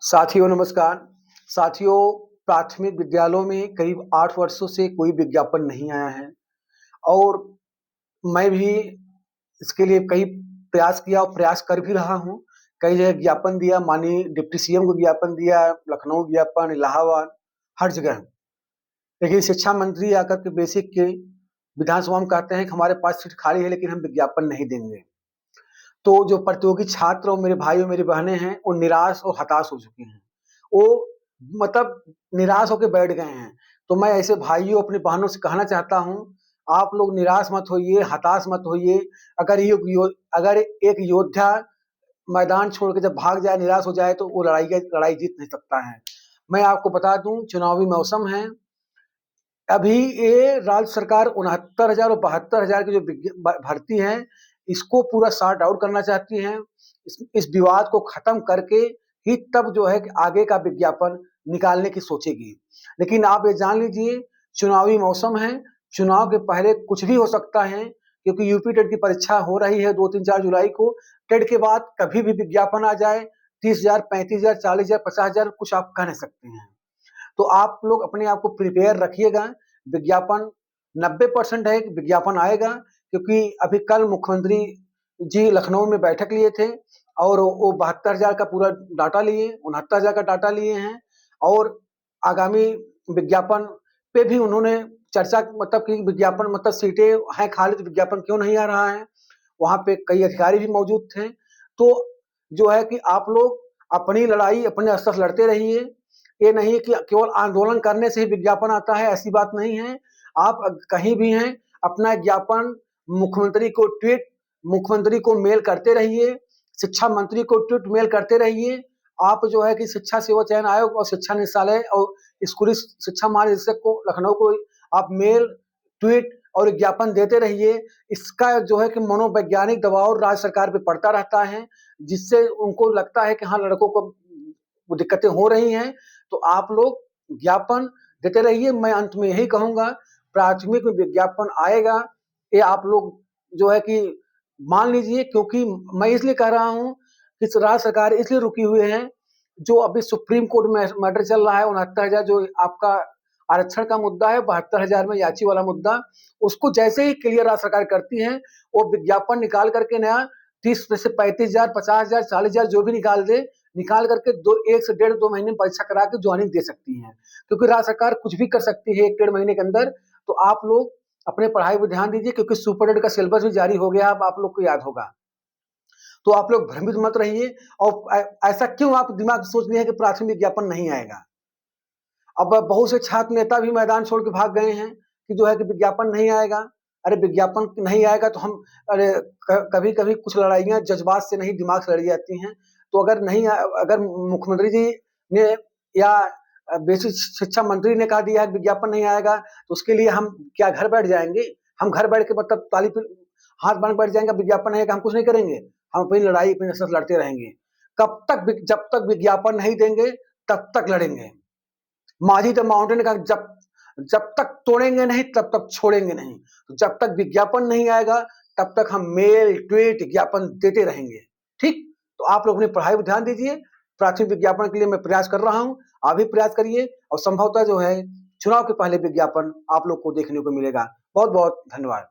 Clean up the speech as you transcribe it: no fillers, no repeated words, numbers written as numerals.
साथियों नमस्कार। साथियों, प्राथमिक विद्यालयों में करीब 8 वर्षों से कोई विज्ञापन नहीं आया है और मैं भी इसके लिए कई प्रयास किया और प्रयास कर भी रहा हूँ। कई जगह ज्ञापन दिया, माननीय डिप्टी सीएम को ज्ञापन दिया, लखनऊ ज्ञापन, इलाहाबाद, हर जगह। लेकिन शिक्षा मंत्री आकर के बेसिक के विधानसभा में कहते हैं कि हमारे पास सीट खाली है लेकिन हम विज्ञापन नहीं देंगे। तो जो प्रतियोगी छात्र और मेरे भाई और मेरी बहनें हैं, वो निराश और हताश हो चुके हैं। वो मतलब निराश होके बैठ गए हैं। तो मैं ऐसे भाइयों, अपनी बहनों से कहना चाहता हूँ, आप लोग निराश मत होइए, हताश मत होइए। अगर एक योद्धा मैदान छोड़ के जब भाग जाए, निराश हो जाए, तो वो लड़ाई जीत नहीं सकता है। मैं आपको बता दूँ, चुनावी मौसम है। अभी ये राज्य सरकार 69,000 और 72,000 की जो भर्ती है, इसको पूरा सॉर्ट आउट करना चाहती है। इस विवाद को खत्म करके ही तब जो है कि आगे का विज्ञापन निकालने की सोचेगी। लेकिन आप ये जान लीजिए, चुनावी मौसम है, चुनाव के पहले कुछ भी हो सकता है, क्योंकि यूपी टेट की परीक्षा हो रही है 2, 3, 4 जुलाई को। टेट के बाद कभी भी विज्ञापन आ जाए, 30,000, 35,000, 40,000, 50,000, कुछ आप कह नहीं सकते हैं। तो आप लोग अपने आप को प्रिपेयर रखिएगा। विज्ञापन 90% है कि विज्ञापन आएगा, क्योंकि अभी कल मुख्यमंत्री जी लखनऊ में बैठक लिए थे और वो 72,000 का पूरा डाटा लिए, 69,000 का डाटा लिए हैं और आगामी विज्ञापन पे भी उन्होंने चर्चा, मतलब कि विज्ञापन मतलब सीटें हैं खाली तो विज्ञापन क्यों नहीं आ रहा है। वहाँ पे कई अधिकारी भी मौजूद थे। तो जो है कि आप लोग अपनी लड़ाई अपने स्तर से लड़ते रहिए। ये नहीं कि केवल आंदोलन करने से ही विज्ञापन आता है, ऐसी बात नहीं है। आप कहीं भी हैं, अपना ज्ञापन मुख्यमंत्री को मेल करते रहिए, शिक्षा मंत्री को ट्वीट मेल करते रहिए। आप जो है कि शिक्षा सेवा चयन आयोग और शिक्षा निदेशालय और स्कूली शिक्षा महानिदेशक को लखनऊ को आप मेल, ट्वीट और ज्ञापन देते रहिए। इसका जो है कि मनोवैज्ञानिक दबाव राज्य सरकार पे पड़ता रहता है, जिससे उनको लगता है कि हाँ, लड़कों को वो दिक्कतें हो रही हैं। तो आप लोग ज्ञापन देते रहिए। मैं अंत में यही कहूँगा, प्राथमिक में विज्ञापन आएगा, ये आप लोग जो है कि मान लीजिए। क्योंकि मैं इसलिए कह रहा हूँ कि राज्य सरकार इसलिए रुकी हुई है, जो अभी सुप्रीम कोर्ट में मैटर चल रहा है 69,000 जो आपका आरक्षण का मुद्दा है, 72,000 में याची वाला मुद्दा, उसको जैसे ही क्लियर राज्य सरकार करती है, वो विज्ञापन निकाल करके नया 30 में से 35,000, 50,000, 40,000 जो भी निकाल दे, निकाल करके 1 से 1.5-2 महीने में परीक्षा करा के ज्वाइनिंग दे सकती है। क्योंकि राज्य सरकार कुछ भी कर सकती है 1-1.5 महीने के अंदर। तो आप लोग अपने पढ़ाई पे ध्यान दीजिए, क्योंकि सुपर टेट का सिलेबस भी जारी हो गया, अब आप लोग को याद होगा। तो आप लोग भ्रमित मत रहिए। और ऐसा क्यों आप दिमाग सोच रहे हैं कि प्राथमिक विज्ञापन नहीं आएगा। अब बहुत से छात्र नेता भी मैदान छोड़ के भाग गए हैं कि जो है कि विज्ञापन नहीं आएगा। अरे विज्ञापन नहीं आएगा तो हम अरे कभी-कभी कुछ लड़ाइयाँ जज्बात से नहीं, दिमाग से लड़ी जाती हैं। तो अगर मुख्यमंत्री जी ने या बेसिक शिक्षा मंत्री ने कह दिया है विज्ञापन नहीं आएगा, तो उसके लिए हम क्या घर बैठ जाएँगे? हम घर बैठ के मतलब ताली पे हाथ बाँध बैठ जाएँगे, विज्ञापन नहीं आएगा, हम कुछ नहीं करेंगे। हम अपनी लड़ाई अपने से लड़ते रहेंगे। जब तक विज्ञापन नहीं देंगे, तब तक लड़ेंगे। माझी द माउंटेन ने कहा, जब तक तोड़ेंगे नहीं तब तक छोड़ेंगे नहीं। तो जब तक विज्ञापन नहीं आएगा, तब तक हम मेल, ट्वीट, ज्ञापन देते रहेंगे। ठीक? तो आप लोग अपनी पढ़ाई पर ध्यान दीजिए। प्राथमिक विज्ञापन के लिए मैं प्रयास कर रहा हूँ, आप भी प्रयास करिए और संभवतः जो है चुनाव के पहले विज्ञापन आप लोग को देखने को मिलेगा। बहुत-बहुत धन्यवाद।